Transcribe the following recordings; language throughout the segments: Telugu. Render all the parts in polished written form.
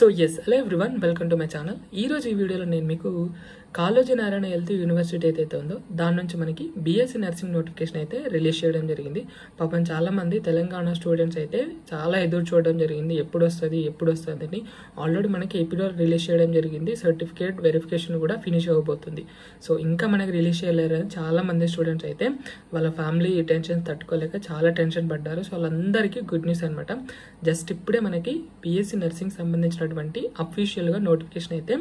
So yes hello everyone welcome to my channel. ఈ రోజు ఈ వీడియోలో నేను మీకు కాళోజీ నారాయణ హెల్త్ యూనివర్సిటీ ఏదైతే ఉందో దాని నుంచి మనకి బీఎస్సీ నర్సింగ్ నోటిఫికేషన్ అయితే రిలీజ్ చేయడం జరిగింది. పాపం చాలా మంది తెలంగాణ స్టూడెంట్స్ అయితే చాలా ఎదురు చూడడం జరిగింది, ఎప్పుడు వస్తుంది అని. ఆల్రెడీ మనకి ఏపీలో రిలీజ్ చేయడం జరిగింది, సర్టిఫికేట్ వెరిఫికేషన్ కూడా ఫినిష్ అవ్వబోతుంది. సో ఇంకా మనకి రిలీజ్ చేయలేరని చాలా మంది స్టూడెంట్స్ అయితే వాళ్ళ ఫ్యామిలీ టెన్షన్ తట్టుకోలేక చాలా టెన్షన్ పడ్డారు. సో వాళ్ళందరికీ గుడ్ న్యూస్ అనమాట. జస్ట్ ఇప్పుడే మనకి బీఎస్సీ నర్సింగ్ సంబంధించినటువంటి అఫీషియల్గా నోటిఫికేషన్ అయితే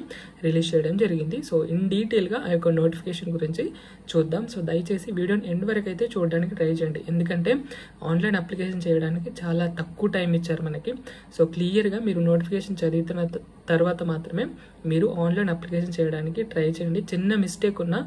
రిలీజ్ చేయడం జరిగింది. సో ఇన్ డీటెయిల్గా ఆ యొక్క నోటిఫికేషన్ గురించి చూద్దాం. సో దయచేసి వీడియోని ఎండ్ వరకు అయితే చూడడానికి ట్రై చేయండి, ఎందుకంటే ఆన్లైన్ అప్లికేషన్ చేయడానికి చాలా తక్కువ టైం ఇచ్చారు మనకి. సో క్లియర్గా మీరు నోటిఫికేషన్ చదివిన తర్వాత మాత్రమే మీరు ఆన్లైన్ అప్లికేషన్ చేయడానికి ట్రై చేయండి. చిన్న మిస్టేక్ ఉన్నా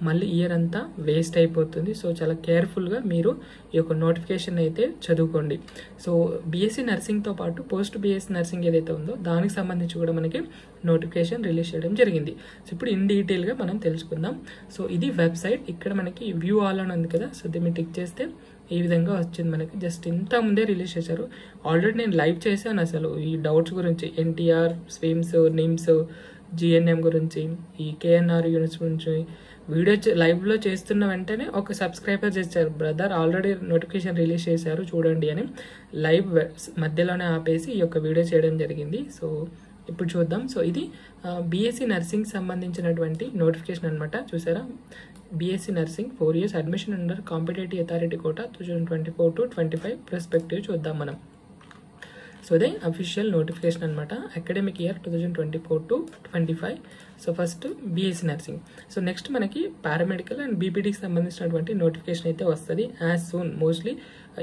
మళ్ళీ ఇయర్ అంతా వేస్ట్ అయిపోతుంది. సో చాలా కేర్ఫుల్గా మీరు ఈ యొక్క నోటిఫికేషన్ అయితే చదువుకోండి. సో బీఎస్సీ నర్సింగ్తో పాటు పోస్ట్ బీఎస్సీ నర్సింగ్ ఏదైతే ఉందో దానికి సంబంధించి కూడా మనకి నోటిఫికేషన్ రిలీజ్ చేయడం జరిగింది. సో ఇప్పుడు ఇన్ డీటెయిల్గా మనం తెలుసుకుందాం. సో ఇది వెబ్సైట్, ఇక్కడ మనకి వ్యూ ఆల్ అని ఉంది కదా, సో దీన్ని టిక్ చేస్తే ఈ విధంగా వచ్చింది మనకి. జస్ట్ ఇంత ముందే రిలీజ్ చేశారు. ఆల్రెడీ నేను లైవ్ చేశాను అసలు ఈ డౌట్స్ గురించి, ఎన్టీఆర్, స్విమ్స్, నిమ్స్, జిఎన్ఎం గురించి, ఈ కేఎన్ఆర్ యూనిట్స్ గురించి వీడియో లైవ్లో చేస్తున్న వెంటనే ఒక సబ్స్క్రైబర్ చేశారు, బ్రదర్ ఆల్రెడీ నోటిఫికేషన్ రిలీజ్ చేశారు చూడండి అని. లైవ్ మధ్యలోనే ఆపేసి ఈ యొక్క వీడియో చేయడం జరిగింది. సో ఇప్పుడు చూద్దాం. సో ఇది బీఎస్సీ నర్సింగ్ సంబంధించినటువంటి నోటిఫికేషన్ అనమాట. చూసారా, BSc nursing 4 years admission under competitive authority quota 2024 to 25 perspective చూద్దాం మనం. సో అదే అఫీషియల్ నోటిఫికేషన్ అనమాట, academic year 2024 to 25. So first BSc nursing. So next మనకి పారామెడికల్ అండ్ బీపీడీకి సంబంధించినటువంటి నోటిఫికేషన్ అయితే వస్తుంది యాజ్ సూన్. మోస్ట్లీ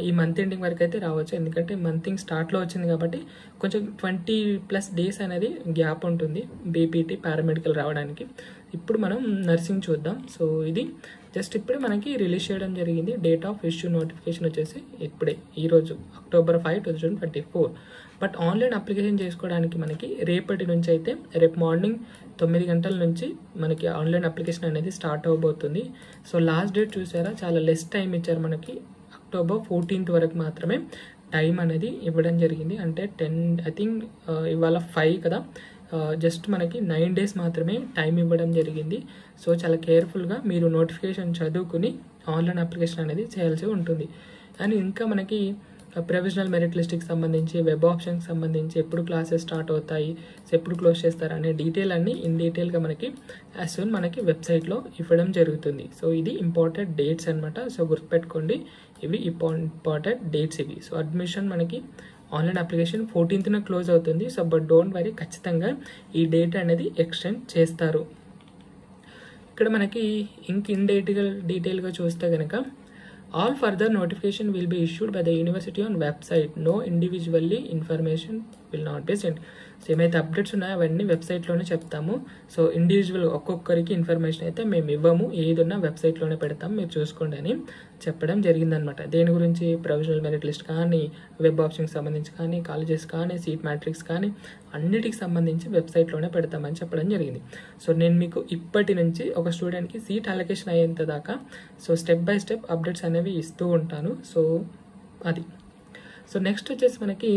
ఈ మంత్ ఎండింగ్ వరకు అయితే రావచ్చు, ఎందుకంటే మంత్ స్టార్ట్లో వచ్చింది కాబట్టి కొంచెం 20+ days అనేది గ్యాప్ ఉంటుంది బీపీటీ పారామెడికల్ రావడానికి. ఇప్పుడు మనం నర్సింగ్ చూద్దాం. సో ఇది జస్ట్ ఇప్పుడే మనకి రిలీజ్ చేయడం జరిగింది. డేట్ ఆఫ్ ఇష్యూ నోటిఫికేషన్ వచ్చేసి ఇప్పుడే ఈరోజు October 5, 2024. బట్ ఆన్లైన్ అప్లికేషన్ చేసుకోవడానికి మనకి రేపటి నుంచి అయితే, రేపు మార్నింగ్ 9 గంటల నుంచి మనకి ఆన్లైన్ అప్లికేషన్ అనేది స్టార్ట్ అవబోతుంది. సో లాస్ట్ డేట్ చూసారా, చాలా లెస్ టైం ఇచ్చారు మనకి. October 14th వరకు మాత్రమే టైం అనేది ఇవ్వడం జరిగింది. అంటే 10 ఐ థింక్ ఇవాళ 5 కదా, జస్ట్ మనకి 9 days మాత్రమే టైం ఇవ్వడం జరిగింది. సో చాలా కేర్ఫుల్గా మీరు నోటిఫికేషన్ చదువుకుని ఆన్లైన్ అప్లికేషన్ అనేది చేయాల్సి ఉంటుంది. అండ్ ఇంకా మనకి ప్రొవిజనల్ మెరిట్ లిస్ట్కి సంబంధించి, వెబ్ ఆప్షన్కి సంబంధించి, ఎప్పుడు క్లాసెస్ స్టార్ట్ అవుతాయి, ఎప్పుడు క్లోజ్ చేస్తారు అనే డీటెయిల్ అన్ని ఇన్ డీటెయిల్గా మనకి యాజ్ సూన్ మనకి వెబ్సైట్లో ఇవ్వడం జరుగుతుంది. సో ఇది ఇంపార్టెంట్ డేట్స్ అనమాట. సో గుర్తుపెట్టుకోండి, ఇవి ఇంపార్టెంట్ డేట్స్ ఇవి. సో అడ్మిషన్ మనకి ఆన్లైన్ అప్లికేషన్ 14th క్లోజ్ అవుతుంది. సో బట్ డోంట్ వరీ, ఖచ్చితంగా ఈ డేట్ అనేది ఎక్స్టెండ్ చేస్తారు. ఇక్కడ మనకి ఇన్ డీటెయిల్గా చూస్తే కనుక, all further notification will be issued by the university on website, no individually information will not be send. So ఏమైతే అప్డేట్స్ ఉన్నాయో అవన్నీ వెబ్సైట్లోనే చెప్తాము. సో ఇండివిజువల్ ఒక్కొక్కరికి ఇన్ఫర్మేషన్ అయితే మేము ఇవ్వము, ఏది ఉన్నా వెబ్సైట్లోనే పెడతాం, మీరు చూసుకోండి అని చెప్పడం జరిగిందనమాట. దేని గురించి, ప్రొవిజనల్ మెరిట్ లిస్ట్ కానీ, వెబ్ ఆప్షన్కి సంబంధించి కానీ, కాలేజెస్ కానీ, సీట్ మ్యాట్రిక్స్ కానీ అన్నిటికి సంబంధించి వెబ్సైట్లోనే పెడతామని చెప్పడం జరిగింది. సో నేను మీకు ఇప్పటి నుంచి ఒక స్టూడెంట్కి సీట్ అలొకేషన్ అయ్యేంత దాకా so step by step updates అనేవి ఇస్తూ ఉంటాను. సో అది. సో నెక్స్ట్ వచ్చేసి మనకి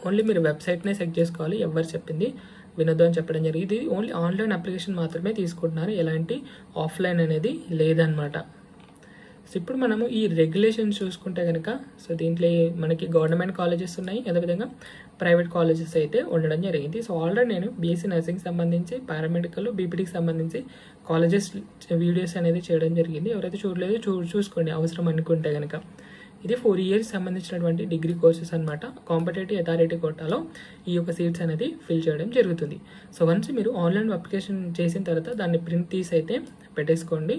ఓన్లీ మీరు వెబ్సైట్నే చెక్ చేసుకోవాలి, ఎవరు చెప్పింది వినొద్దు అని చెప్పడం జరిగింది. ఇది ఓన్లీ ఆన్లైన్ అప్లికేషన్ మాత్రమే తీసుకుంటున్నారు, ఎలాంటి ఆఫ్లైన్ అనేది లేదనమాట. సో ఇప్పుడు మనము ఈ రెగ్యులేషన్స్ చూసుకుంటే కనుక, సో దీంట్లో మనకి గవర్నమెంట్ కాలేజెస్ ఉన్నాయి, అదేవిధంగా ప్రైవేట్ కాలేజెస్ అయితే ఉండడం జరిగింది. సో ఆల్రెడీ నేను బీఎస్సీ నర్సింగ్ సంబంధించి, పారామెడికల్, బీపీటీకి సంబంధించి కాలేజెస్ వీడియోస్ అనేది చేయడం జరిగింది. ఎవరైతే చూడలేదో చూసుకోండి అవసరం అనుకుంటే కనుక. ఇది 4 years సంబంధించినటువంటి డిగ్రీ కోర్సెస్ అనమాట. కాంపిటేటివ్ అథారిటీ కోటాలో ఈ యొక్క సీట్స్ అనేది ఫిల్ చేయడం జరుగుతుంది. సో వన్స్ మీరు ఆన్లైన్ అప్లికేషన్ చేసిన తర్వాత దాన్ని ప్రింట్ తీసి అయితే పెట్టేసుకోండి.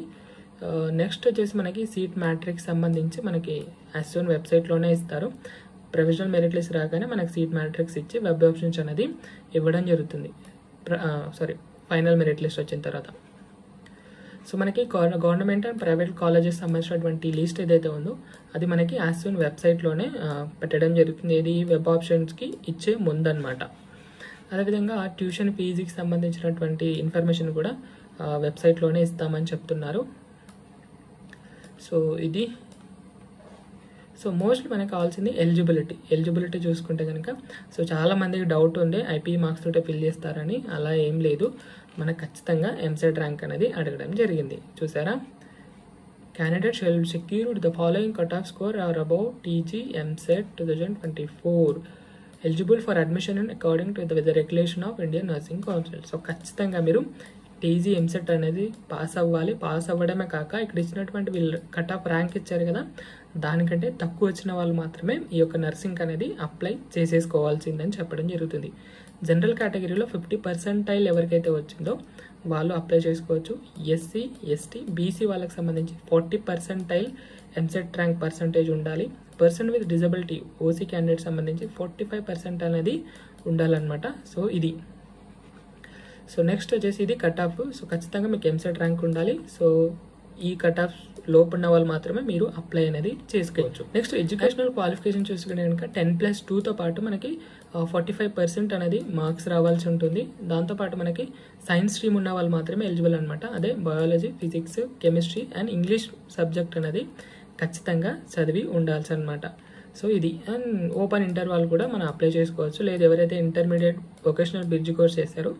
నెక్స్ట్ వచ్చేసి మనకి సీట్ మ్యాట్రిక్స్ సంబంధించి మనకి యాజ్ సూన్ వెబ్సైట్లోనే ఇస్తారు. ప్రొవిజనల్ మెరిట్ లిస్ట్ రాగానే మనకి సీట్ మ్యాట్రిక్స్ ఇచ్చి వెబ్ ఆప్షన్స్ అనేది ఇవ్వడం జరుగుతుంది. ఫైనల్ మెరిట్ లిస్ట్ వచ్చిన తర్వాత. సో మనకి గవర్నమెంట్ అండ్ ప్రైవేట్ కాలేజెస్ సంబంధించినటువంటి లిస్ట్ ఏదైతే ఉందో అది మనకి యాజ్ సూన్ వెబ్సైట్లోనే పెట్టడం జరుగుతుంది. ఇది వెబ్ ఆప్షన్స్కి ఇచ్చే ముందన్నమాట. అదేవిధంగా ట్యూషన్ ఫీజుకి సంబంధించినటువంటి ఇన్ఫర్మేషన్ కూడా వెబ్సైట్లోనే ఇస్తామని చెప్తున్నారు. సో ఇది సో మోస్ట్లీ మనకు కావాల్సింది ఎలిజిబిలిటీ చూసుకుంటే కనుక సో చాలామందికి డౌట్ ఉండే ఐపీ మార్క్స్ తోటే ఫిల్ చేస్తారని. అలా ఏం లేదు, మనకు ఖచ్చితంగా ఎంసెట్ ర్యాంక్ అనేది అడగడం జరిగింది. చూసారా, candidate shall secured the following cut off score or about TG EAMCET 2024 eligible for admission in according to the regulation of Indian nursing council. So ఖచ్చితంగా మీరు టీజీ ఎంసెట్ అనేది పాస్ అవ్వాలి. పాస్ అవ్వడమే కాక ఇక్కడ ఇచ్చినటువంటి వీళ్ళు కట్ ఆఫ్ ర్యాంక్ ఇచ్చారు కదా, దానికంటే తక్కువ వచ్చిన వాళ్ళు మాత్రమే ఈ యొక్క నర్సింగ్ అనేది అప్లై చేసేసుకోవాల్సిందని చెప్పడం జరుగుతుంది. జనరల్ కేటగిరీలో 50% ఎవరికైతే వచ్చిందో వాళ్ళు అప్లై చేసుకోవచ్చు. ఎస్సీ, ఎస్టీ, బీసీ వాళ్ళకి సంబంధించి 40% ఎంసెట్ ర్యాంక్ పర్సంటేజ్ ఉండాలి. Person with disability OC candidate సంబంధించి 45% అనేది ఉండాలన్నమాట. సో ఇది నెక్స్ట్ వచ్చేసి ఇది కట్ ఆఫ్. సో ఖచ్చితంగా మీకు ఎంసెట్ ర్యాంక్ ఉండాలి. సో ఈ కట్ ఆఫ్ లోపు ఉన్న వాళ్ళు మాత్రమే మీరు అప్లై అనేది చేసుకోవచ్చు. నెక్స్ట్ ఎడ్యుకేషనల్ క్వాలిఫికేషన్ చూసుకుంటే కనుక 10+2తో పాటు మనకి 45% అనేది మార్క్స్ రావాల్సి ఉంటుంది. దాంతోపాటు మనకి సైన్స్ స్ట్రీమ్ ఉన్న వాళ్ళు మాత్రమే ఎలిజిబుల్ అనమాట. అదే biology, physics, chemistry and English subject అనేది ఖచ్చితంగా చదివి ఉండాల్సి అనమాట. సో ఇది అండ్ ఓపెన్ ఇంటర్ వాళ్ళు కూడా మనం అప్లై చేసుకోవచ్చు. లేదు ఎవరైతే ఇంటర్మీడియట్ వొకేషనల్ బ్రిడ్జ్ కోర్స్ చేస్తారో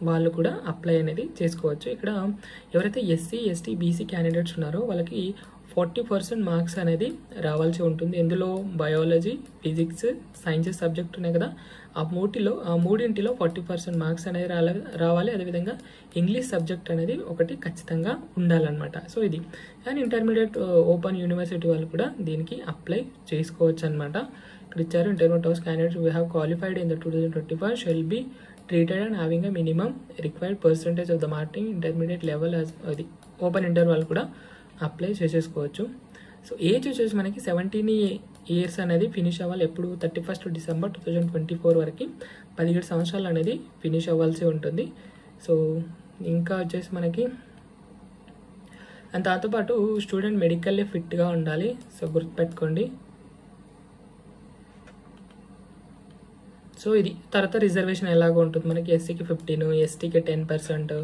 వాళ్ళు కూడా అప్లై అనేది చేసుకోవచ్చు. ఇక్కడ ఎవరైతే ఎస్సీ, ఎస్టీ, బీసీ క్యాండిడేట్స్ ఉన్నారో వాళ్ళకి 40% మార్క్స్ అనేది రావాల్సి ఉంటుంది. ఇందులో బయాలజీ, ఫిజిక్స్, సైన్సెస్ సబ్జెక్ట్ ఉన్నాయి కదా, ఆ మూడింటిలో 40% మార్క్స్ అనేది రావాలి. అదేవిధంగా ఇంగ్లీష్ సబ్జెక్ట్ అనేది ఒకటి ఖచ్చితంగా ఉండాలన్నమాట. సో ఇది అండ్ ఇంటర్మీడియట్ ఓపెన్ యూనివర్సిటీ వాళ్ళు కూడా దీనికి అప్లై చేసుకోవచ్చు అనమాట. ఇక్కడ ఇచ్చారు, intermediate house candidates we have qualified in the 2025 shall be treated and having a minimum required percentage of the marking intermediate level as అది ఓపెన్ ఇంటర్ వాళ్ళు కూడా అప్లై చేసేసుకోవచ్చు. సో ఏజ్ వచ్చేసి మనకి 17 years అనేది ఫినిష్ అవ్వాలి. ఎప్పుడు 31st December 2024 వరకు 17 సంవత్సరాలు అనేది ఫినిష్ అవ్వాల్సి ఉంటుంది. సో ఇంకా వచ్చేసి మనకి అండ్ దాంతోపాటు స్టూడెంట్ మెడికల్లీ ఫిట్గా ఉండాలి. సో గుర్తుపెట్టుకోండి. సో ఇది తర్వాత రిజర్వేషన్ ఎలాగో ఉంటుంది మనకి. ఎస్సీకి 15, ఎస్టీకి 10%.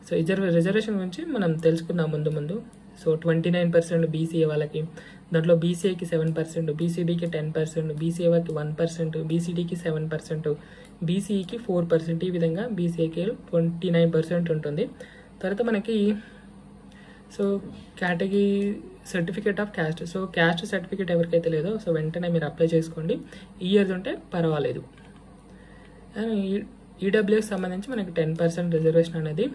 సో రిజర్వేషన్ గురించి మనం తెలుసుకుందాం ముందు. సో 29% బీసీఏ వాళ్ళకి, దాంట్లో బీసీఏకి 7%, బీసీడీకి 10%, బీసీఏకి 1%, బీసీడీకి 7%, బీసీఈకి 4%. ఈ విధంగా బీసీఏకి 29% ఉంటుంది. తర్వాత మనకి so category certificate of caste. So caste certificate ఎవరికైతే లేదో సో వెంటనే మీరు అప్లై చేసుకోండి. ఇయర్స్ ఉంటే పర్వాలేదు. అండ్ ఈడబ్ల్యూఎస్ సంబంధించి మనకి 10% రిజర్వేషన్ అనేది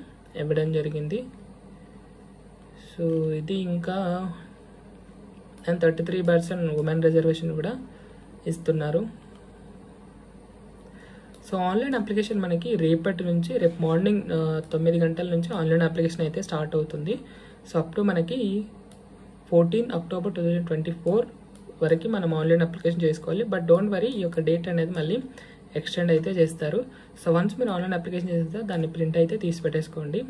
ఇవ్వడం జరిగింది. సో ఇది ఇంకా అండ్ 33% ఉమెన్ రిజర్వేషన్ కూడా ఇస్తున్నారు. సో ఆన్లైన్ అప్లికేషన్ మనకి రేపు మార్నింగ్ 9 గంటల నుంచి ఆన్లైన్ అప్లికేషన్ అయితే స్టార్ట్ అవుతుంది. సో అప్ టు మనకి 14 October 2024 వరకు మనం ఆన్లైన్ అప్లికేషన్ చేసుకోవాలి. బట్ డోంట్ వరీ, ఈ యొక్క డేట్ అనేది మళ్ళీ ఎక్స్టెండ్ అయితే చేస్తారు. సో వన్స్ మీరు ఆన్లైన్ అప్లికేషన్ చేస్తే దాన్ని ప్రింట్ అయితే తీసి పెట్టేసుకోండి.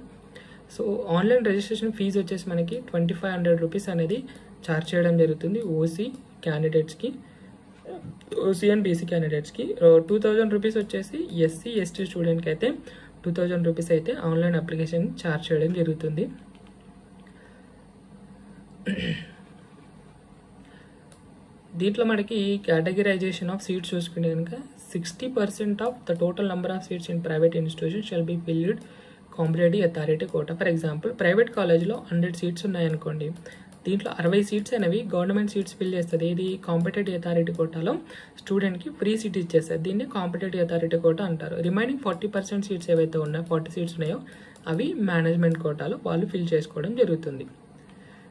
సో ఆన్లైన్ రిజిస్ట్రేషన్ ఫీజు వచ్చేసి మనకి 2500 రూపీస్ అనేది ఛార్జ్ చేయడం జరుగుతుంది ఓసీ క్యాండిడేట్స్కి. ఓసీ అండ్ బీసీ క్యాండిడేట్స్కి 2000 రూపీస్ వచ్చేసి ఎస్సీ, ఎస్టీ స్టూడెంట్కి అయితే 2000 రూపీస్ అయితే ఆన్లైన్ అప్లికేషన్ ఛార్జ్ చేయడం జరుగుతుంది. దీంట్లో మనకి కేటగిరైజేషన్ ఆఫ్ సీట్స్ చూసుకుంటే కనుక 60% of the total number of seats in private institution shall be filled competitive authority quota. For example private కాలేజ్లో 100 సీట్స్ ఉన్నాయనుకోండి, దీంట్లో 60 సీట్స్ అనేవి గవర్నమెంట్ సీట్స్ ఫిల్ చేస్తుంది. ఇది కాంపిటేటివ్ అథారిటీ కోటాలో స్టూడెంట్కి ఫ్రీ సీట్ ఇచ్చేస్తారు. దీన్ని కాంపిటేటివ్ అథారిటీ కోటా అంటారు. రిమైనింగ్ 40% సీట్స్ ఏవైతే ఉన్నాయో 40 సీట్స్ ఉన్నాయో అవి మేనేజ్మెంట్ కోటాలో వాళ్ళు ఫిల్ చేసుకోవడం జరుగుతుంది.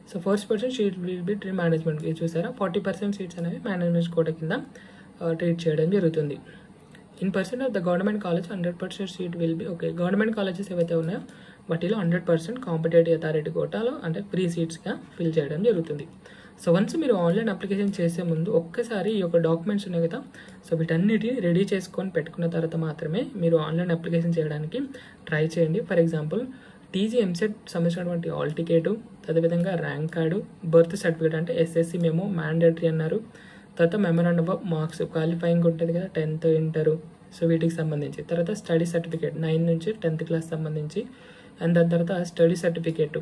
So 1% seat will be management. ఇది చూసారా, 40% సీట్స్ అనేవి మేనేజ్మెంట్ కోటా కింద ట్రీట్ చేయడం జరుగుతుంది. In percent of the government college 100% seat will be okay. Government colleges ఏవైతే ఉన్నాయో వాటిలో 100% కాంపిటేటివ్ అథారిటీ కోటాలో అంటే ఫ్రీ సీట్స్గా ఫిల్ చేయడం జరుగుతుంది. సో వన్స్ మీరు ఆన్లైన్ అప్లికేషన్ చేసే ముందు ఒక్కసారి ఈ యొక్క డాక్యుమెంట్స్ ఉన్నాయి కదా, సో వీటన్నిటిని రెడీ చేసుకొని పెట్టుకున్న తర్వాత మాత్రమే మీరు ఆన్లైన్ అప్లికేషన్ చేయడానికి ట్రై చేయండి. ఫర్ ఎగ్జాంపుల్ టీజీ ఎంసెట్ సంబంధించినటువంటి హాల్ టికెట్, అదేవిధంగా ర్యాంక్ కార్డు, బర్త్ సర్టిఫికేట్ అంటే ఎస్ఎస్సి మేము మ్యాండేటరీ అన్నారు. తర్వాత మెమరాండమ్ ఆఫ్ మార్క్స్ క్వాలిఫైయింగ్ ఉంటుంది కదా 10th, ఇంటర్, సో వీటికి సంబంధించి. తర్వాత స్టడీ సర్టిఫికేట్ 9 నుంచి 10th క్లాస్ సంబంధించి. అండ్ దాని తర్వాత స్టడీ సర్టిఫికేట్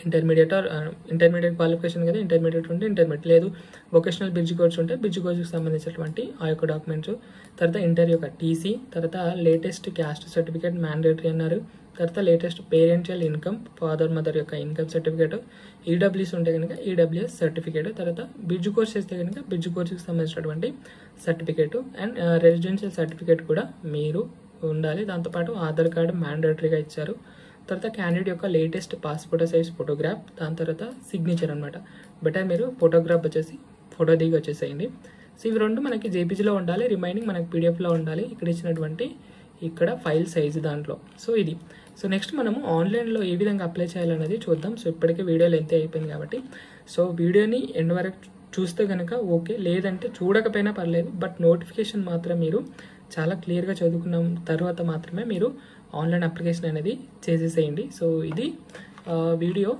ఇంటర్మీడియట్ క్వాలిఫికేషన్ కదా, ఇంటర్మీడియట్ ఉంటే ఇంటర్మీడియట్, లేదు వొకేషనల్ బ్రిడ్జ్ కోర్స్ ఉంటే బ్రిడ్జ్ కోర్స్కి సంబంధించినటువంటి ఆ యొక్క డాక్యుమెంట్స్, తర్వాత ఇంటర్ యొక్క టీసీ, తర్వాత లేటెస్ట్ క్యాస్ట్ సర్టిఫికేట్ మ్యాండేటరీ అన్నారు, తర్వాత latest parental income, father mother యొక్క ఇన్కమ్ సర్టిఫికేట్, ఈడబ్ల్యూఎస్ ఉంటే కనుక ఈడబ్ల్యూఎస్ సర్టిఫికేట్, తర్వాత బ్రిడ్జ్ కోర్స్ చేస్తే కనుక బ్రిడ్జ్ కోర్స్కి సంబంధించినటువంటి సర్టిఫికేట్ అండ్ రెసిడెన్షియల్ సర్టిఫికేట్ కూడా మీరు ఉండాలి. దాంతోపాటు ఆధార్ కార్డు మ్యాండేటరీగా ఇచ్చారు. తర్వాత క్యాండిడేట్ యొక్క లేటెస్ట్ పాస్పోర్ట్ సైజ్ ఫోటోగ్రాఫ్, దాని తర్వాత సిగ్నేచర్ అనమాట. బెటర్ మీరు ఫోటోగ్రాఫ్ వచ్చేసి ఫోటో దిగి వచ్చేసేయండి. సో ఇవి రెండు మనకి జేపీజీలో ఉండాలి, రిమైనింగ్ మనకి పీడిఎఫ్లో ఉండాలి, ఇక్కడ ఇచ్చినటువంటి ఇక్కడ ఫైల్ సైజు దాంట్లో. సో ఇది. సో నెక్స్ట్ మనము ఆన్లైన్లో ఏ విధంగా అప్లై చేయాలనేది చూద్దాం. సో ఇప్పటికే వీడియో లెంత్ అయిపోయింది కాబట్టి సో వీడియోని ఎండ్ వరకు చూస్తే కనుక ఓకే, లేదంటే చూడకపోయినా పర్లేదు, బట్ నోటిఫికేషన్ మాత్రం మీరు చాలా క్లియర్గా చదువుకున్న తర్వాత మాత్రమే మీరు ఆన్లైన్ అప్లికేషన్ అనేది చేసేసేయండి. సో ఇది వీడియో.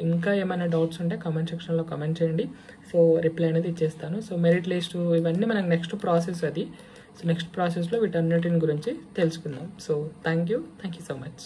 ఇంకా ఏమైనా డౌట్స్ ఉంటే కామెంట్ సెక్షన్లో కామెంట్ చేయండి. సో రిప్లై అనేది ఇచ్చేస్తాను. సో మెరిట్ లిస్ట్ ఇవన్నీ మనకు నెక్స్ట్ ప్రాసెస్ అది. సో నెక్స్ట్ ప్రాసెస్లో వీటన్నిటిని గురించి తెలుసుకుందాం. So thank you so much.